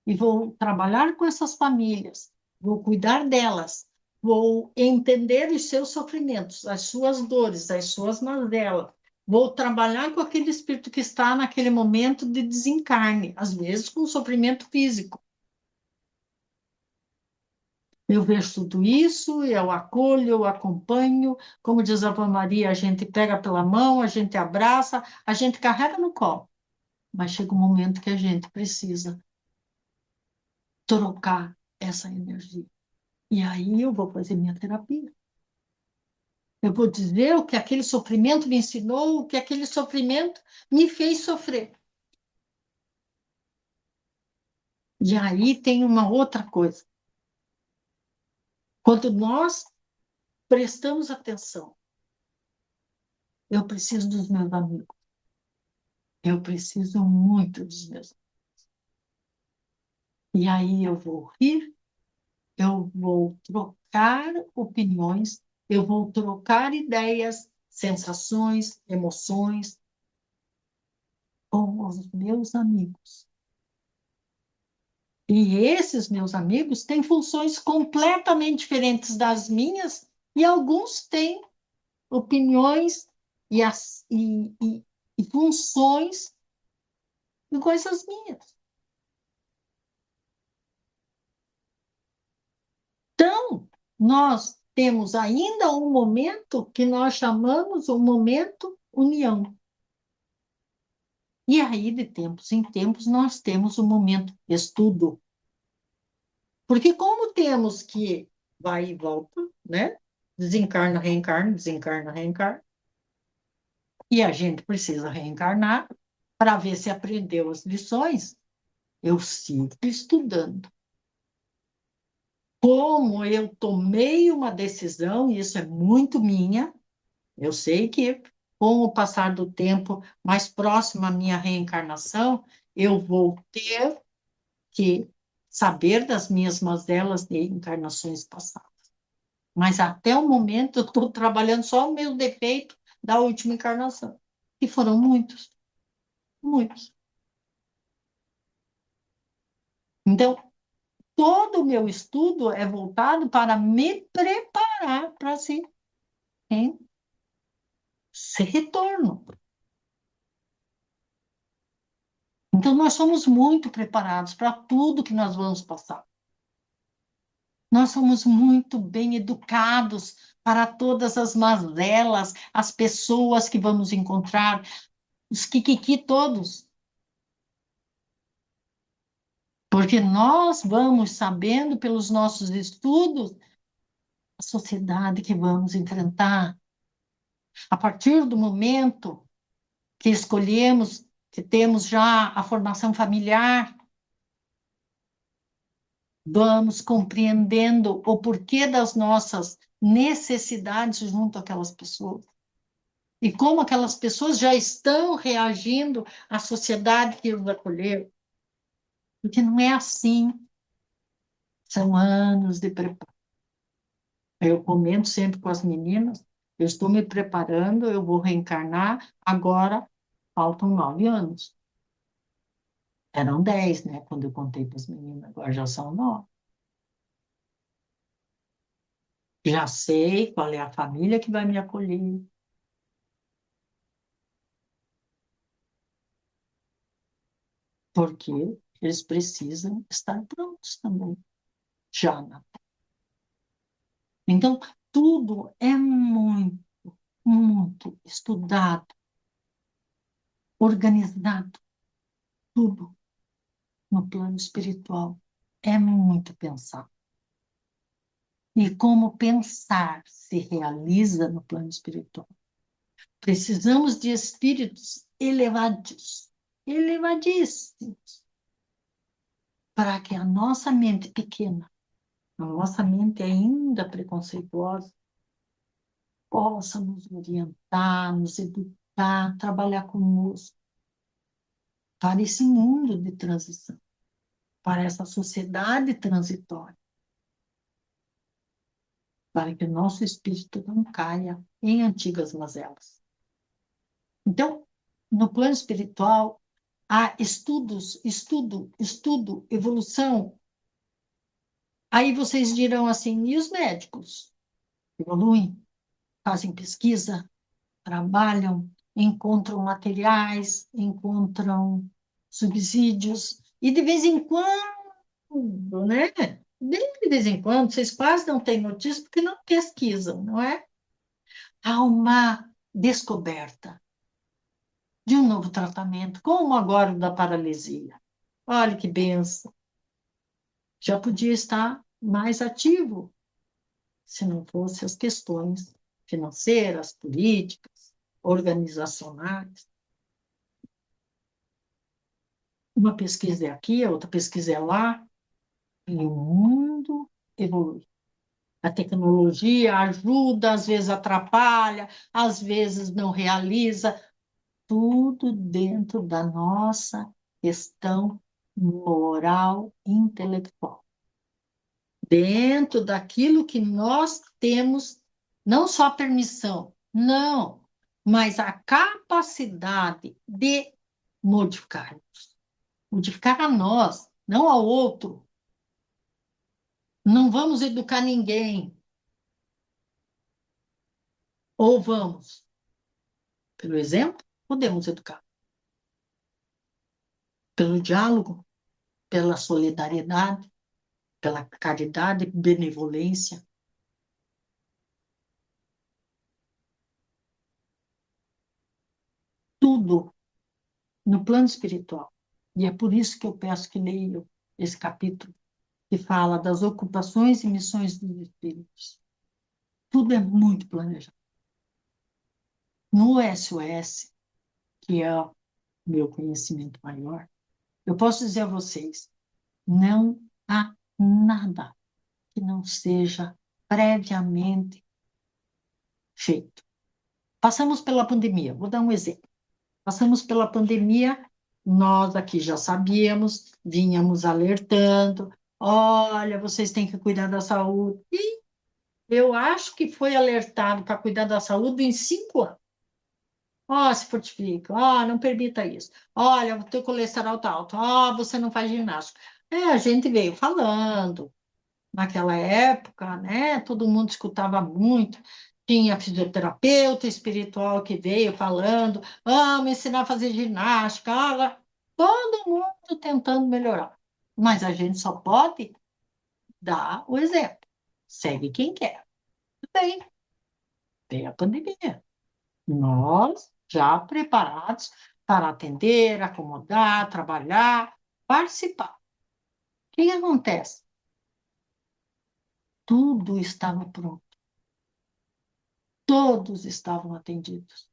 e vou trabalhar com essas famílias, vou cuidar delas, vou entender os seus sofrimentos, as suas dores, as suas mazelas, vou trabalhar com aquele espírito que está naquele momento de desencarne, às vezes com sofrimento físico. Eu vejo tudo isso, eu acolho, eu acompanho, como diz a Ave Maria, a gente pega pela mão, a gente abraça, a gente carrega no colo, mas chega um momento que a gente precisa trocar essa energia. E aí eu vou fazer minha terapia. Eu vou dizer o que aquele sofrimento me ensinou, o que aquele sofrimento me fez sofrer. E aí tem uma outra coisa. Quando nós prestamos atenção, eu preciso dos meus amigos. Eu preciso muito dos meus. E aí eu vou rir, eu vou trocar opiniões, eu vou trocar ideias, sensações, emoções com os meus amigos. E esses meus amigos têm funções completamente diferentes das minhas, e alguns têm opiniões e funções iguais às minhas. Então, nós temos ainda um momento que nós chamamos o momento união. E aí, de tempos em tempos, nós temos o momento estudo. Porque como temos que vai e volta, né? Desencarna, reencarna, desencarna, reencarna. E a gente precisa reencarnar para ver se aprendeu as lições. Eu sigo estudando. Como eu tomei uma decisão, e isso é muito minha, eu sei que com o passar do tempo, mais próximo à minha reencarnação, eu vou ter que saber das minhas mazelas de encarnações passadas. Mas até o momento eu estou trabalhando só o meu defeito da última encarnação. E foram muitos, muitos. Então, todo o meu estudo é voltado para me preparar para hein, esse retorno. Então, nós somos muito preparados para tudo que nós vamos passar. Nós somos muito bem educados para todas as mazelas, as pessoas que vamos encontrar, os kikiki todos. Porque nós vamos sabendo pelos nossos estudos a sociedade que vamos enfrentar. A partir do momento que escolhemos, que temos já a formação familiar, vamos compreendendo o porquê das nossas necessidades junto àquelas pessoas. E como aquelas pessoas já estão reagindo à sociedade que os acolheu. Porque não é assim. São anos de preparo. Eu comento sempre com as meninas, eu estou me preparando, eu vou reencarnar, agora faltam 9 anos. Eram 10, né, quando eu contei para as meninas, agora já são 9. Já sei qual é a família que vai me acolher, porque eles precisam estar prontos também, já, né? Então, tudo é muito, muito estudado, organizado, tudo no plano espiritual. É muito pensado. E como pensar se realiza no plano espiritual. Precisamos de espíritos elevados, elevadíssimos, para que a nossa mente pequena, a nossa mente ainda preconceituosa, possa nos orientar, nos educar, trabalhar conosco para esse mundo de transição, para essa sociedade transitória, para que o nosso espírito não caia em antigas mazelas. Então, no plano espiritual, há estudo, evolução. Aí vocês dirão assim, e os médicos? Evoluem, fazem pesquisa, trabalham, encontram materiais, encontram subsídios, e de vez em quando, né? Bem de vez em quando, vocês quase não têm notícia porque não pesquisam, não é? Há uma descoberta de um novo tratamento, como agora o da paralisia. Olha que benção. Já podia estar mais ativo se não fossem as questões financeiras, políticas, organizacionais. Uma pesquisa é aqui, a outra pesquisa é lá, e o mundo evolui. A tecnologia ajuda, às vezes atrapalha, às vezes não realiza, tudo dentro da nossa questão moral intelectual. Dentro daquilo que nós temos, não só a permissão, não, mas a capacidade de modificar. Modificar a nós, não ao outro. Não vamos educar ninguém. Ou vamos, pelo exemplo, podemos educar. Pelo diálogo, pela solidariedade, pela caridade, benevolência. Tudo no plano espiritual. E é por isso que eu peço que leiam esse capítulo, que fala das ocupações e missões dos espíritos. Tudo é muito planejado. No SOS, que é o meu conhecimento maior, eu posso dizer a vocês, não há nada que não seja previamente feito. Passamos pela pandemia, vou dar um exemplo. Passamos pela pandemia, nós aqui já sabíamos, vínhamos alertando, olha, vocês têm que cuidar da saúde. E eu acho que foi alertado para cuidar da saúde em 5 anos. Ó, se fortifica, ó, não permita isso. Olha, o teu colesterol está alto, ó, você não faz ginástica. A gente veio falando, naquela época, né? Todo mundo escutava muito. Tinha fisioterapeuta espiritual que veio falando, vamos ensinar a fazer ginástica. Todo mundo tentando melhorar. Mas a gente só pode dar o exemplo. Segue quem quer. Bem, veio a pandemia. Nós já preparados para atender, acomodar, trabalhar, participar. que acontece? Tudo estava pronto, todos estavam atendidos.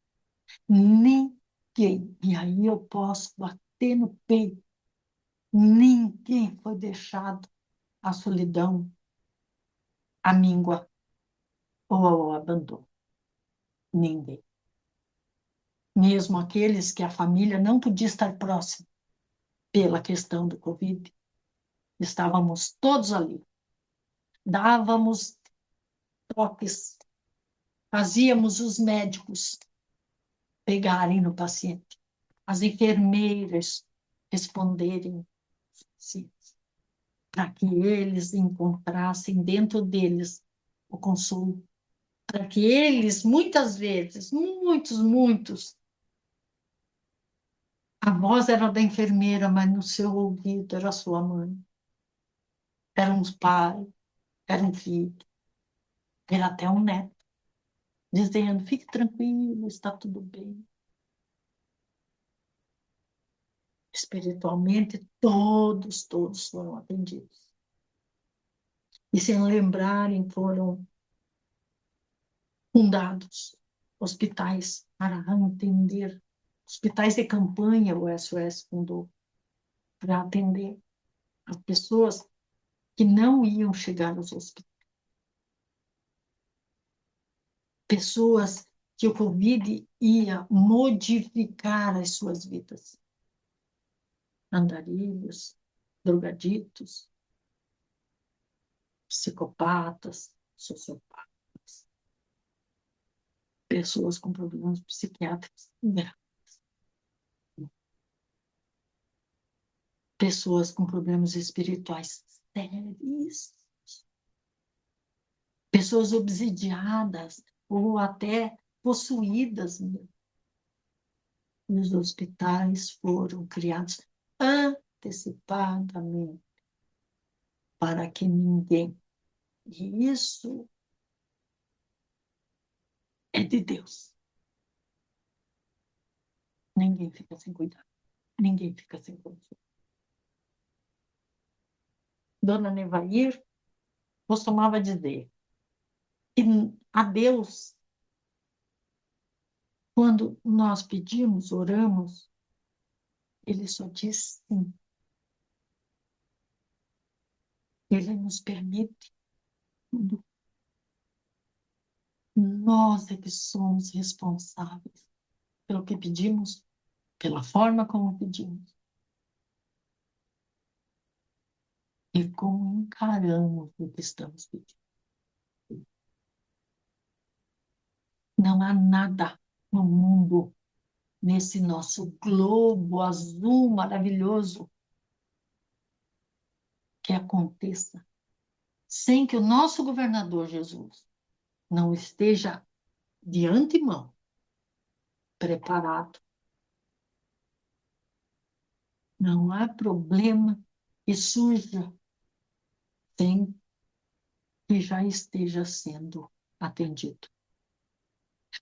Ninguém, e aí eu posso bater no peito, ninguém foi deixado à solidão, à míngua ou ao abandono. Ninguém. Mesmo aqueles que a família não podia estar próxima pela questão do Covid, estávamos todos ali. Dávamos toques, fazíamos os médicos pegarem no paciente, as enfermeiras responderem para que eles encontrassem dentro deles o consolo, para que eles, muitas vezes, muitos, a voz era da enfermeira, mas no seu ouvido era a sua mãe, era um pai, era um filho, era até um neto, dizendo: fique tranquilo, está tudo bem. Espiritualmente, todos foram atendidos. E sem lembrarem, foram fundados hospitais para atender, hospitais de campanha o SOS fundou, para atender as pessoas que não iam chegar aos hospitais. Pessoas que o Covid ia modificar as suas vidas. Andarilhos, drogaditos, psicopatas, sociopatas, pessoas com problemas psiquiátricos graves, pessoas com problemas espirituais sérios, pessoas obsidiadas ou até possuídas. Os hospitais foram criados antecipadamente para que ninguém, e isso é de Deus, ninguém fica sem cuidado, ninguém fica sem controle. Dona Nevair costumava dizer que a Deus, quando nós pedimos, oramos, Ele só diz sim. Ele nos permite tudo. Nós é que somos responsáveis pelo que pedimos, pela forma como pedimos e como encaramos o que estamos pedindo. Não há nada no mundo, nesse nosso globo azul maravilhoso, que aconteça sem que o nosso governador Jesus não esteja de antemão preparado. Não há problema que surja sem que já esteja sendo atendido.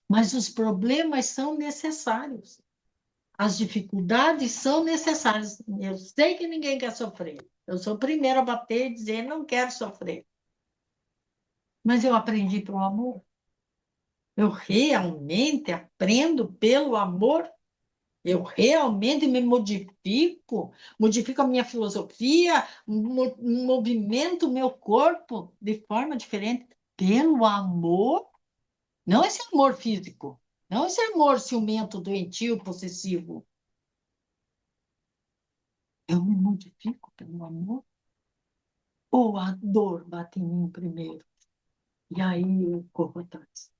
Mas os problemas são necessários. As dificuldades são necessárias. Eu sei que ninguém quer sofrer. Eu sou a primeira a bater e dizer: não quero sofrer. Mas eu aprendi pelo amor. Eu realmente aprendo pelo amor. Eu realmente me modifico a minha filosofia, movimento o meu corpo de forma diferente pelo amor. Não esse amor físico, não esse amor ciumento, doentio, possessivo. Eu me modifico pelo amor. Ou a dor bate em mim primeiro? E aí eu corro atrás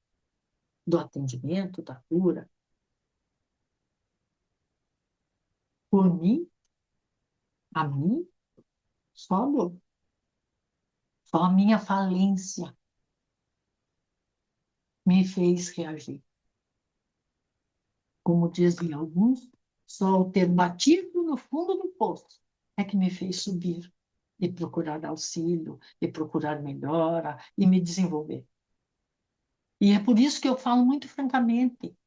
do atendimento, da cura. Por mim, a mim, só a dor. Só a minha falência me fez reagir. Como dizem alguns, só o ter batido no fundo do poço é que me fez subir e procurar auxílio, e procurar melhora, e me desenvolver. E é por isso que eu falo muito francamente,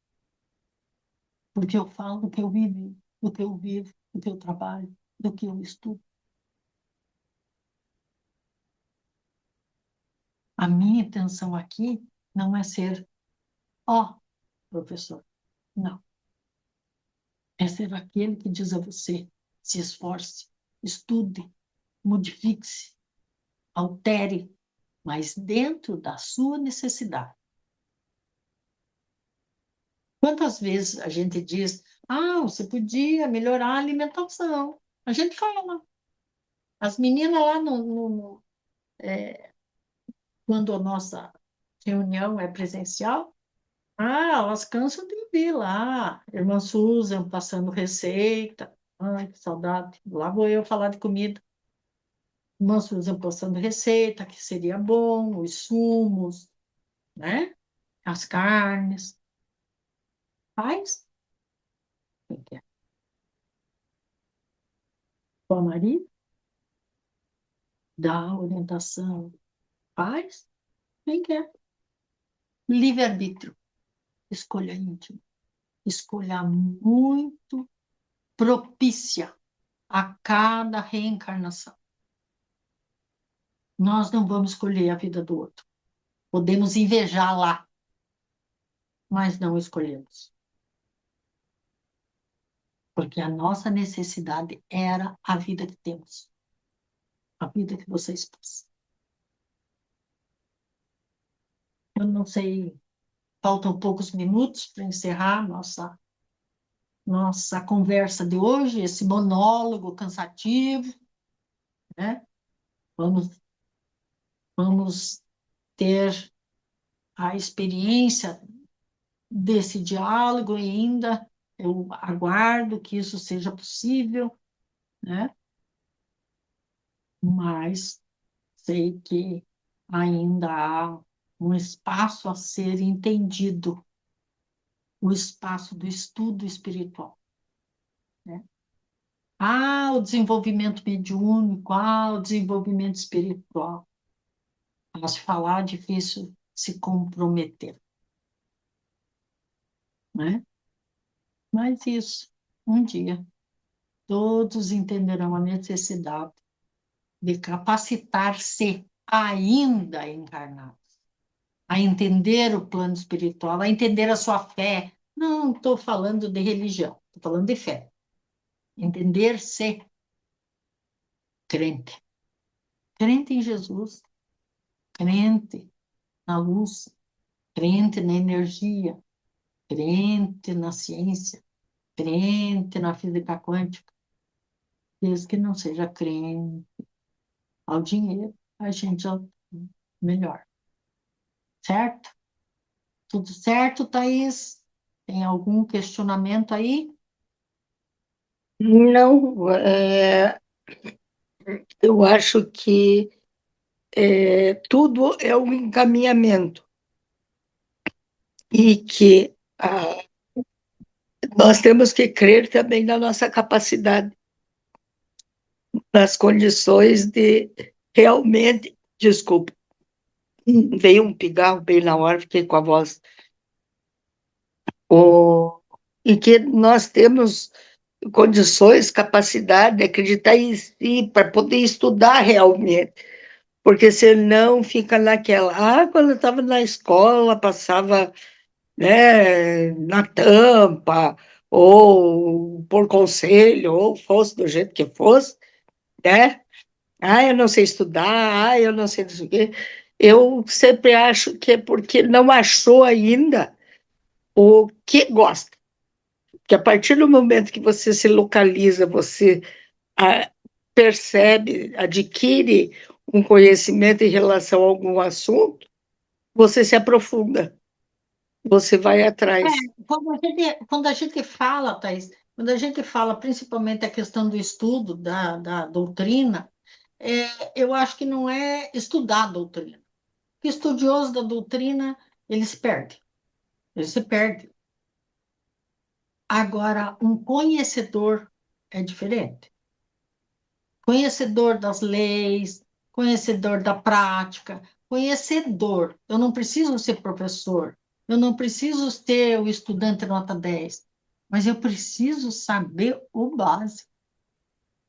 porque eu falo do que eu vivi, do que eu vivo, do que eu trabalho, do que eu estudo. A minha intenção aqui não é ser, ó, professor. Não. É ser aquele que diz a você: se esforce, estude, modifique-se, altere, mas dentro da sua necessidade. Quantas vezes a gente diz: ah, você podia melhorar a alimentação? A gente fala. As meninas lá quando a nossa reunião é presencial, elas cansam de vir lá. Irmã Susan passando receita. Ai, que saudade. Lá vou eu falar de comida. Irmã Susan passando receita, que seria bom, os sumos, né? As carnes. Faz. Quem quer? O marido dá orientação. Faz. Quem quer? Livre-arbítrio. Escolha íntima. Escolha muito propícia a cada reencarnação. Nós não vamos escolher a vida do outro. Podemos invejar lá, mas não escolhemos. Porque a nossa necessidade era a vida que temos. A vida que vocês passam. Eu não sei, faltam poucos minutos para encerrar nossa conversa de hoje, esse monólogo cansativo, né? Vamos, vamos ter a experiência desse diálogo ainda. Eu aguardo que isso seja possível, né? Mas sei que ainda há um espaço a ser entendido, o espaço do estudo espiritual, né? O desenvolvimento mediúnico, o desenvolvimento espiritual. Mas falar é difícil se comprometer, né? Mas isso, um dia, todos entenderão a necessidade de capacitar-se ainda encarnados, a entender o plano espiritual, a entender a sua fé. Não estou falando de religião, estou falando de fé. Entender-se crente. Crente em Jesus, crente na luz, crente na energia, crente na ciência, crente na física quântica. Desde que não seja crente ao dinheiro, a gente já melhor. Certo? Tudo certo, Thaís? Tem algum questionamento aí? Não, eu acho que tudo é um encaminhamento e que nós temos que crer também na nossa capacidade, nas condições de realmente. Desculpa, veio um pigarro bem na hora, fiquei com a voz. E que nós temos condições, capacidade de acreditar em si para poder estudar realmente. Porque senão fica naquela. Quando eu estava na escola, passava, né, na tampa, ou por conselho, ou fosse do jeito que fosse, né? Eu não sei estudar, eu não sei disso quê. Eu sempre acho que é porque não achou ainda o que gosta. Que a partir do momento que você se localiza, você ah, percebe, adquire um conhecimento em relação a algum assunto, você se aprofunda, você vai atrás. Quando a gente fala, Thaís, quando a gente fala principalmente a questão do estudo da doutrina, eu acho que não é estudar a doutrina. O estudioso da doutrina, ele se perde. Agora, um conhecedor é diferente. Conhecedor das leis, conhecedor da prática, conhecedor. Eu não preciso ser professor, eu não preciso ter o estudante nota 10, mas eu preciso saber o básico,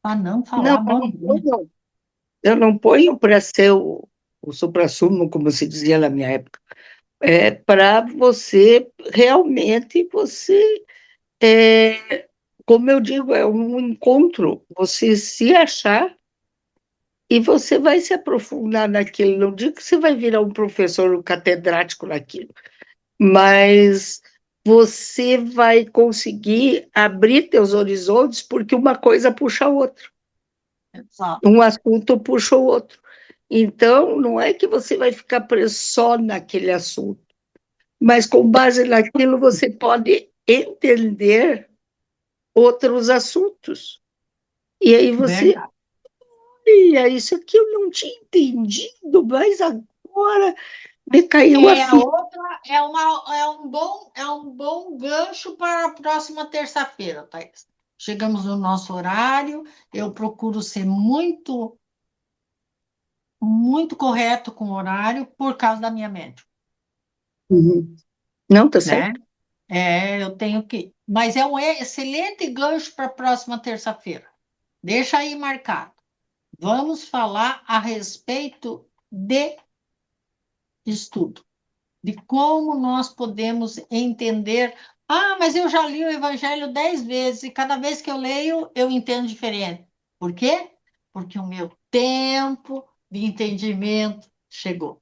para não Não, falar abobrinha. eu não ponho para ser o. o suprassumo, como se dizia na minha época, é para você realmente é, como eu digo, é um encontro, você se achar e você vai se aprofundar naquilo. Não digo que você vai virar um professor, um catedrático naquilo, mas você vai conseguir abrir teus horizontes porque uma coisa puxa a outra, Exato. um assunto puxa o outro. Então, não é que você vai ficar preso só naquele assunto, mas com base naquilo você pode entender outros assuntos. E aí você, Verdade. olha, isso aqui eu não tinha entendido, mas agora me caiu a É, ficha. outra é um bom gancho para a próxima terça-feira, Thaís. Chegamos no nosso horário, eu procuro ser muito correto com o horário por causa da minha médica, Uhum. Não, tá né? certo? Eu tenho que. Mas é um excelente gancho para a próxima terça-feira. Deixa aí marcado. Vamos falar a respeito de estudo, de como nós podemos entender. Ah, mas eu já li o Evangelho 10 vezes e cada vez que eu leio, eu entendo diferente. Por quê? Porque o meu tempo de entendimento chegou.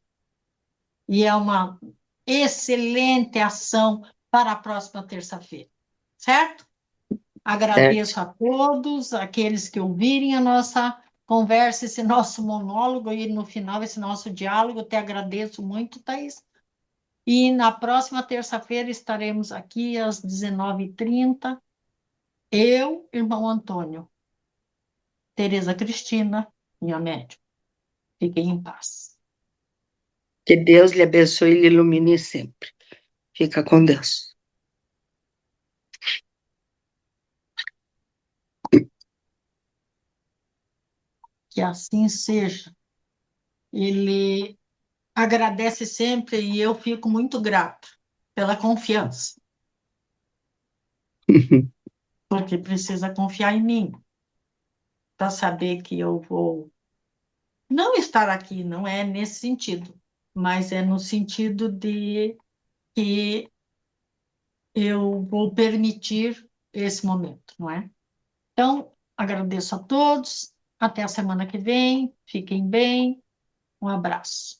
E é uma excelente ação para a próxima terça-feira, certo? Certo. Agradeço a todos, aqueles que ouvirem a nossa conversa, esse nosso monólogo e no final esse nosso diálogo. Te agradeço muito, Thaís. E na próxima terça-feira estaremos aqui às 19h30. Eu, irmão Antônio, Tereza Cristina, minha médica. Fiquem em paz. Que Deus lhe abençoe e lhe ilumine sempre. Fica com Deus. Que assim seja. Ele agradece sempre e eu fico muito grato pela confiança, porque precisa confiar em mim para saber que eu vou não estar aqui, não é nesse sentido, mas é no sentido de que eu vou permitir esse momento, não é? Então, agradeço a todos, até a semana que vem, fiquem bem, um abraço.